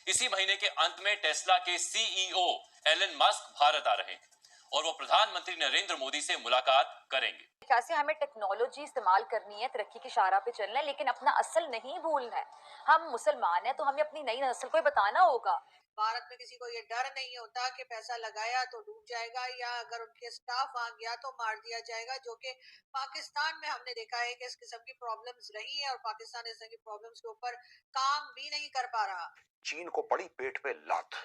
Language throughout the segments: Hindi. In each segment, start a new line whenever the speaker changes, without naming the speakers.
इसी महीने के अंत में टेस्ला के सीईओ एलन मस्क भारत आ रहे हैं और वो प्रधानमंत्री नरेंद्र मोदी से मुलाकात करेंगे।
कैसे हमें टेक्नोलॉजी इस्तेमाल करनी है, तरक्की की शाहराह पे चलना है, लेकिन अपना असल नहीं भूलना है। हम मुसलमान हैं तो हमें अपनी नई नस्ल को बताना होगा।
भारत में किसी को ये डर नहीं होता कि पैसा लगाया तो डूब जाएगा, या अगर उनके स्टाफ आ गया तो मार दिया जाएगा, जो कि पाकिस्तान में हमने देखा है कि इस किस्म की प्रॉब्लम्स रही है और पाकिस्तान इस तरह की प्रॉब्लम्स के ऊपर काम भी नहीं कर पा रहा।
चीन को पड़ी पेट पे लात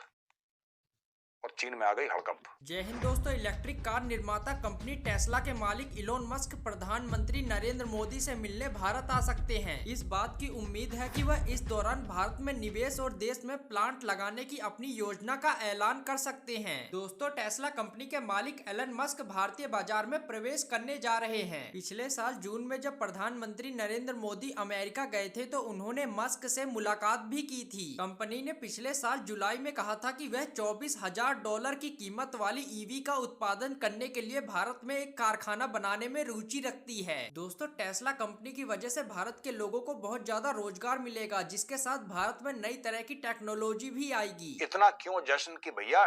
और चीन में आ गई हड़कंप।
जय हिंद दोस्तों। इलेक्ट्रिक कार निर्माता कंपनी टेस्ला के मालिक इलोन मस्क प्रधानमंत्री नरेंद्र मोदी से मिलने भारत आ सकते हैं। इस बात की उम्मीद है कि वह इस दौरान भारत में निवेश और देश में प्लांट लगाने की अपनी योजना का ऐलान कर सकते हैं। दोस्तों, टेस्ला कंपनी के मालिक एलन मस्क भारतीय बाजार में प्रवेश करने जा रहे हैं। पिछले साल जून में जब प्रधानमंत्री नरेंद्र मोदी अमेरिका गए थे तो उन्होंने मस्क से मुलाकात भी की थी। कंपनी ने पिछले साल जुलाई में कहा था कि वह $24,000 की कीमत वाली ईवी का उत्पादन करने के लिए भारत में एक कारखाना बनाने में रुचि रखती है। दोस्तों, टेस्ला कंपनी की वजह से भारत के लोगों को बहुत ज्यादा रोजगार मिलेगा, जिसके साथ भारत में नई तरह की टेक्नोलॉजी भी आएगी।
इतना क्यों जश्न की भैया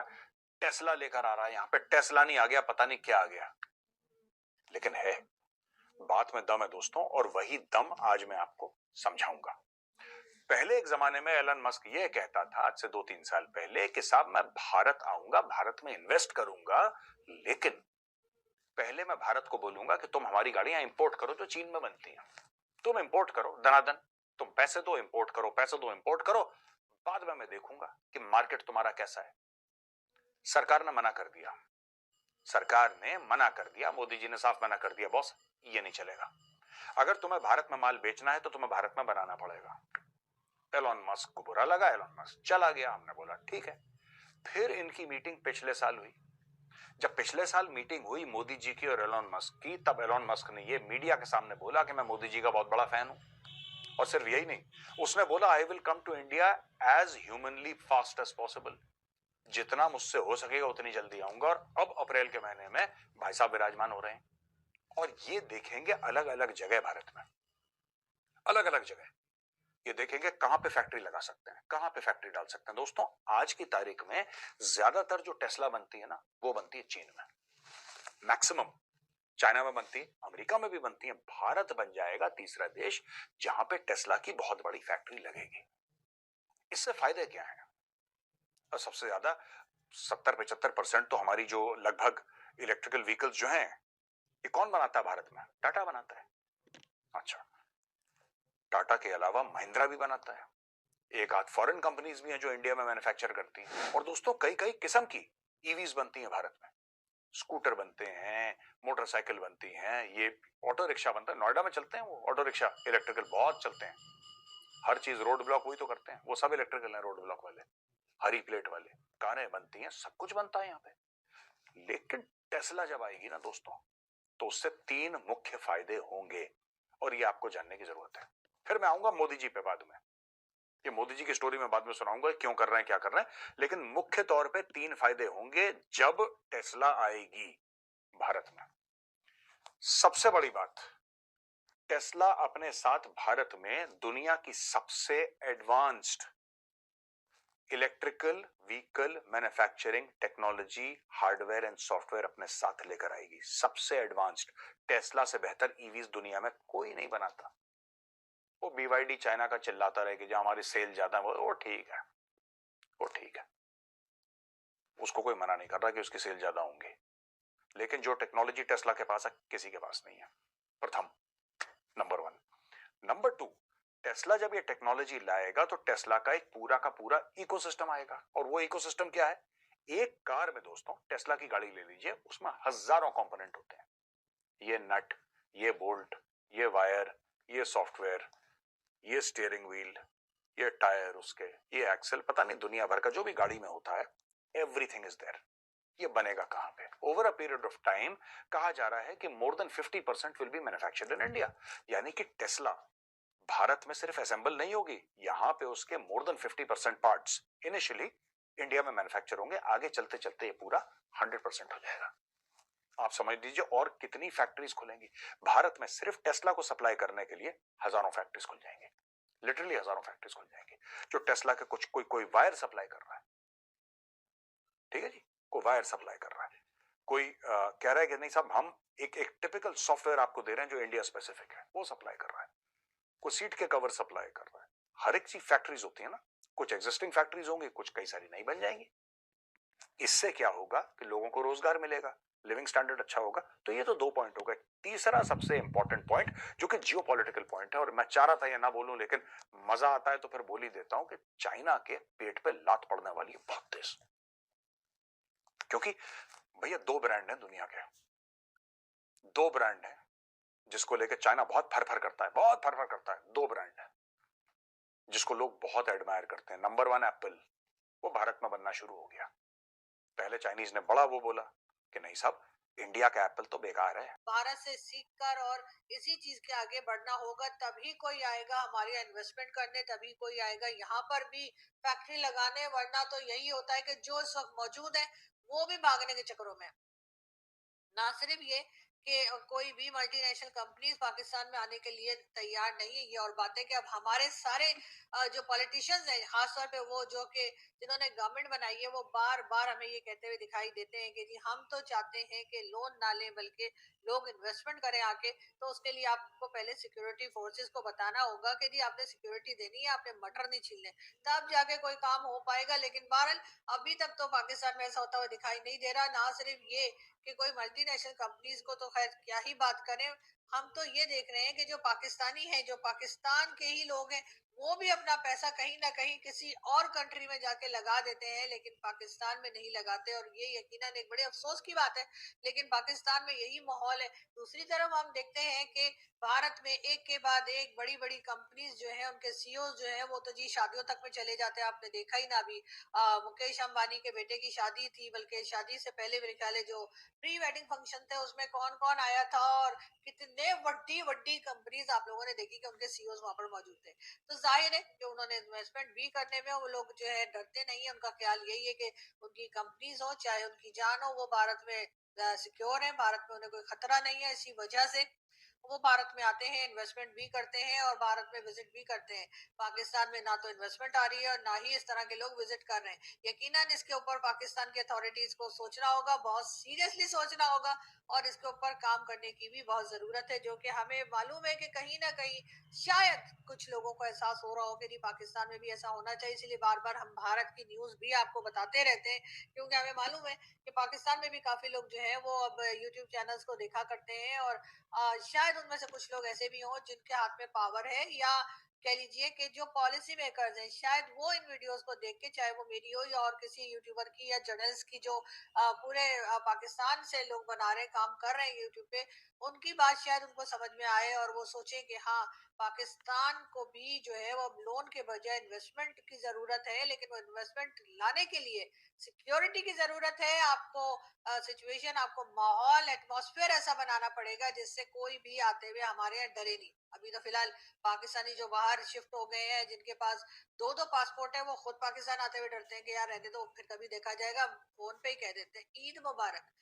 टेस्ला लेकर आ रहा है यहाँ पे? टेस्ला नहीं आ गया, पता नहीं क्या आ गया, लेकिन है, बात में दम है दोस्तों, और वही दम आज मैं आपको समझाऊंगा। पहले एक जमाने में एलन मस्क ये कहता था, आज से 2-3 साल पहले, कि साहब मैं भारत आऊंगा, भारत में इन्वेस्ट करूंगा, लेकिन पहले मैं भारत को बोलूंगा कि तुम हमारी गाड़ियां इंपोर्ट करो जो चीन में बनती हैं। तुम इंपोर्ट करो दनादन, तुम पैसे दो इंपोर्ट करो, पैसे दो इंपोर्ट करो, बाद में मैं देखूंगा कि मार्केट तुम्हारा कैसा है। सरकार ने मना कर दिया, सरकार ने मना कर दिया, मोदी जी ने साफ मना कर दिया, बॉस ये नहीं चलेगा। अगर तुम्हें भारत में माल बेचना है तो तुम्हें भारत में बनाना पड़ेगा। एलन मस्क को बुरा लगा, एलन मस्क चला गया। हमने बोला ठीक है। फिर इनकी मीटिंग पिछले साल हुई। जब पिछले साल मीटिंग हुई मोदी जी की और एलन मस्क की, तब एलन मस्क ने ये मीडिया के सामने बोला कि मैं मोदी जी का बहुत बड़ा फैन हूं, और सिर्फ यही नहीं, उसने बोला I will come to India as humanly fast as possible, जितना मुझसे हो सकेगा उतनी जल्दी आऊंगा। और अब अप्रैल के महीने में भाई साहब विराजमान हो रहे हैं, और ये देखेंगे अलग अलग जगह भारत में, अलग अलग जगह ये देखेंगे कहां पे फैक्ट्री लगा सकते हैं, कहां पे फैक्ट्री डाल सकते हैं। दोस्तों, आज की तारीख में ज्यादातर जो टेस्ला बनती है ना, वो बनती है चीन में, मैक्सिमम चाइना में बनती है, अमेरिका में भी बनती है। भारत बन जाएगा तीसरा देश जहां पे टेस्ला की बहुत बड़ी फैक्ट्री लगेगी। इससे फायदे क्या है? और सबसे ज्यादा 70-75% तो हमारी जो लगभग इलेक्ट्रिकल व्हीकल्स जो हैं, ये कौन बनाता है भारत में? टाटा बनाता है। अच्छा, टाटा के अलावा महिंद्रा भी बनाता है, एक आध फॉरेन कंपनीज भी हैं जो इंडिया में मैन्युफैक्चर करती हैं। और दोस्तों, कई कई किस्म की ईवीज बनती हैं भारत में, स्कूटर बनते हैं, मोटरसाइकिल बनती हैं, ये ऑटो रिक्शा बनता है, नोएडा में चलते हैं वो ऑटो रिक्शा इलेक्ट्रिकल, बहुत चलते हैं। हर चीज रोड ब्लॉक वही तो करते हैं, वो सब इलेक्ट्रिकल है, रोड ब्लॉक वाले, हरी प्लेट वाले, कारें बनती हैं, सब कुछ बनता है यहाँ पे। लेकिन टेस्ला जब आएगी ना दोस्तों, तो उससे 3 मुख्य फायदे होंगे, और ये आपको जानने की जरूरत है। फिर मैं आऊंगा मोदी जी पे बाद में, ये मोदी जी की स्टोरी में बाद में सुनाऊंगा क्यों कर रहे हैं, क्या कर रहे हैं, लेकिन मुख्य तौर पे 3 फायदे होंगे जब टेस्ला आएगी भारत में। सबसे बड़ी बात, टेस्ला अपने साथ भारत में दुनिया की सबसे advanced electrical vehicle manufacturing technology, hardware and software अपने साथ लेकर आएगी। सबसे एडवांस्ड, टेस्ला से बेहतर ईवीज दुनिया में कोई नहीं बनाता। वो BYD चाइना का चिल्लाता रहे कि जो हमारी सेल ज्यादा है, वो ठीक है, वो ठीक है, उसको कोई मना नहीं कर रहा कि उसकी सेल ज्यादा होंगी, लेकिन जो टेक्नोलॉजी टेस्ला के पास है किसी के पास नहीं है। प्रथम, नंबर 1। नंबर 2, टेस्ला जब ये टेक्नोलॉजी लाएगा तो टेस्ला का एक पूरा का पूरा इकोसिस्टम आएगा। और वो इकोसिस्टम क्या है? एक कार में दोस्तों, टेस्ला की गाड़ी ले लीजिए, उसमें हजारों कंपोनेंट होते हैं, ये नट, ये बोल्ट, ये वायर, ये सॉफ्टवेयर, ये स्टीयरिंग व्हील, ये टायर उसके, ये एक्सेल, पता नहीं दुनिया भर का जो भी गाड़ी में होता है, एवरीथिंग इज देयर। ये बनेगा कहां पे? Over a period of time कहा जा रहा है कि more than 50% will be manufactured in India. यानी कि टेस्ला भारत में सिर्फ असेंबल नहीं होगी, यहां पे उसके more than 50% parts initially India में मैन्युफैक्चर होंगे, आगे चलते चलते ये पूरा 100% हो जाएगा। आप समझ लीजिए और कितनी फैक्ट्रीज खुलेंगी भारत में, सिर्फ टेस्ला को सप्लाई करने के लिए हजारों फैक्ट्रीज खुल जाएंगे। लिटरली हजारों फैक्ट्रीज खुल जाएंगी। जो टेस्ला के कुछ कोई वायर सप्लाई कर रहा है, ठीक है जी, कोई वायर सप्लाई कर रहा है, कोई कह रहा है कि नहीं साहब हम एक टिपिकल सॉफ्टवेयर आपको दे रहे हैं जो इंडिया स्पेसिफिक है, वो सप्लाई कर रहा है, कोई सीट के कवर सप्लाई कर रहा है। हर एक चीज फैक्ट्रीज होती है ना, कुछ एग्जिस्टिंग फैक्ट्रीज होंगी, कुछ कई सारी नई बन जाएंगी। इससे क्या होगा कि लोगों को रोजगार मिलेगा, लिविंग स्टैंडर्ड अच्छा होगा। तो ये तो 2 पॉइंट हो गए। तीसरा सबसे इंपॉर्टेंट पॉइंट जो कि जियोपॉलिटिकल पॉइंट है, और मैं चाह रहा था ये ना बोलूं लेकिन मजा आता है तो फिर बोल ही देता हूं कि चाइना के पेट पे लात पड़ने वाली है बहुत तेज। क्योंकि भैया 2 ब्रांड हैं दुनिया के, 2 ब्रांड हैं जिसको लेकर चाइना बहुत फरफर करता है, बहुत फरफर करता है। 2 ब्रांड है जिसको लोग बहुत एडमायर करते हैं। नंबर 1 एप्पल, वो भारत में बनना शुरू हो गया। पहले चाइनीज ने बड़ा वो बोला कि नहीं साहब इंडिया का एप्पल तो बेकार है।
भारत से सीखकर और इसी चीज के आगे बढ़ना होगा, तभी कोई आएगा हमारे यहाँ इन्वेस्टमेंट करने, तभी कोई आएगा यहाँ पर भी फैक्ट्री लगाने। वरना तो यही होता है कि जो इस वक्त मौजूद है वो भी भागने के चक्करों में। ना सिर्फ ये कि कोई भी मल्टीनेशनल कंपनीज पाकिस्तान में आने के लिए तैयार नहीं है, ये और बात है कि अब हमारे सारे जो पॉलिटिशियंस हैं, खासतौर पे वो जो कि जिन्होंने गवर्नमेंट बनाई है, वो बार बार हमें ये कहते हुए दिखाई देते हैं कि जी हम तो चाहते हैं कि लोन ना लें बल्कि लोग इन्वेस्टमेंट करें आके। तो उसके लिए आपको पहले सिक्योरिटी फोर्सेस को बताना होगा कि जी आपने सिक्योरिटी देनी है, आपने मटर नहीं छीलने, तब जाके कोई काम हो पाएगा। लेकिन बहरहाल अभी तक तो पाकिस्तान में ऐसा होता हुआ दिखाई नहीं दे रहा। ना सिर्फ ये कि कोई मल्टीनेशनल कंपनीज को तो खैर क्या ही बात करें, हम तो ये देख रहे हैं कि जो पाकिस्तानी हैं, जो पाकिस्तान के ही लोग हैं, वो भी अपना पैसा कहीं ना कहीं किसी और कंट्री में जाके लगा देते हैं, लेकिन पाकिस्तान में नहीं लगाते। और ये यकीनन एक बड़े अफसोस की बात है, लेकिन पाकिस्तान में यही माहौल है। दूसरी तरफ हम देखते हैं कि भारत में एक के बाद एक बड़ी बड़ी कंपनीज जो है, उनके सीईओ जो है वो तो जी शादियों तक में चले जाते हैं। आपने देखा ही ना, अभी मुकेश अंबानी के बेटे की शादी थी, बल्कि शादी से पहले मेरे ख्याल है जो प्री वेडिंग फंक्शन थे उसमें कौन कौन आया था, और कितने बड़ी बड़ी कंपनीज आप लोगों ने देखी कि उनके सीईओ वहां पर मौजूद थे। तो जाहिर है कि उन्होंने इन्वेस्टमेंट भी करने में वो लोग जो है डरते नहीं है। उनका ख्याल यही है कि उनकी कंपनीज हो चाहे उनकी जान हो, वो भारत में सिक्योर है, भारत में उन्हें कोई खतरा नहीं है। इसी वजह से वो भारत में आते हैं, इन्वेस्टमेंट भी करते हैं और भारत में विजिट भी करते हैं। पाकिस्तान में ना तो इन्वेस्टमेंट आ रही है और ना ही इस तरह के लोग विजिट कर रहे हैं। यकीनन इसके ऊपर पाकिस्तान की अथॉरिटीज को सोचना होगा, बहुत सीरियसली सोचना होगा, और इसके ऊपर काम करने की भी बहुत जरूरत है। जो कि हमें मालूम है कि कहीं ना कहीं शायद कुछ लोगों को एहसास हो रहा हो कि नहीं पाकिस्तान में भी ऐसा होना चाहिए। इसलिए बार बार हम भारत की न्यूज भी आपको बताते रहते हैं, क्योंकि हमें मालूम है कि पाकिस्तान में भी काफी लोग जो है वो अब यूट्यूब चैनल्स को देखा करते हैं, और शायद उनमें से कुछ लोग ऐसे भी हों जिनके हाथ में पावर है, या कह लीजिए कि जो पॉलिसी मेकर्स हैं, शायद वो इन वीडियोस को देख के, चाहे वो मेरी हो या और किसी यूट्यूबर की या जर्नलिस्ट की, जो पूरे पाकिस्तान से लोग बना रहे हैं, काम कर रहे हैं यूट्यूब पे, उनकी बात शायद उनको समझ में आए और वो सोचें कि हाँ पाकिस्तान को भी जो है वो लोन के बजाय इन्वेस्टमेंट की जरूरत है। लेकिन वो इन्वेस्टमेंट लाने के लिए सिक्योरिटी की जरूरत है। आपको सिचुएशन, आपको माहौल, एटमॉस्फेयर ऐसा बनाना पड़ेगा जिससे कोई भी आते हुए हमारे यहाँ डरे नहीं। अभी तो फिलहाल पाकिस्तानी जो बाहर शिफ्ट हो गए हैं, जिनके पास दो दो पासपोर्ट है, वो खुद पाकिस्तान आते हुए डरते हैं कि यार रहने दो, फिर कभी देखा जाएगा, फोन पे ही कह देते हैं ईद मुबारक।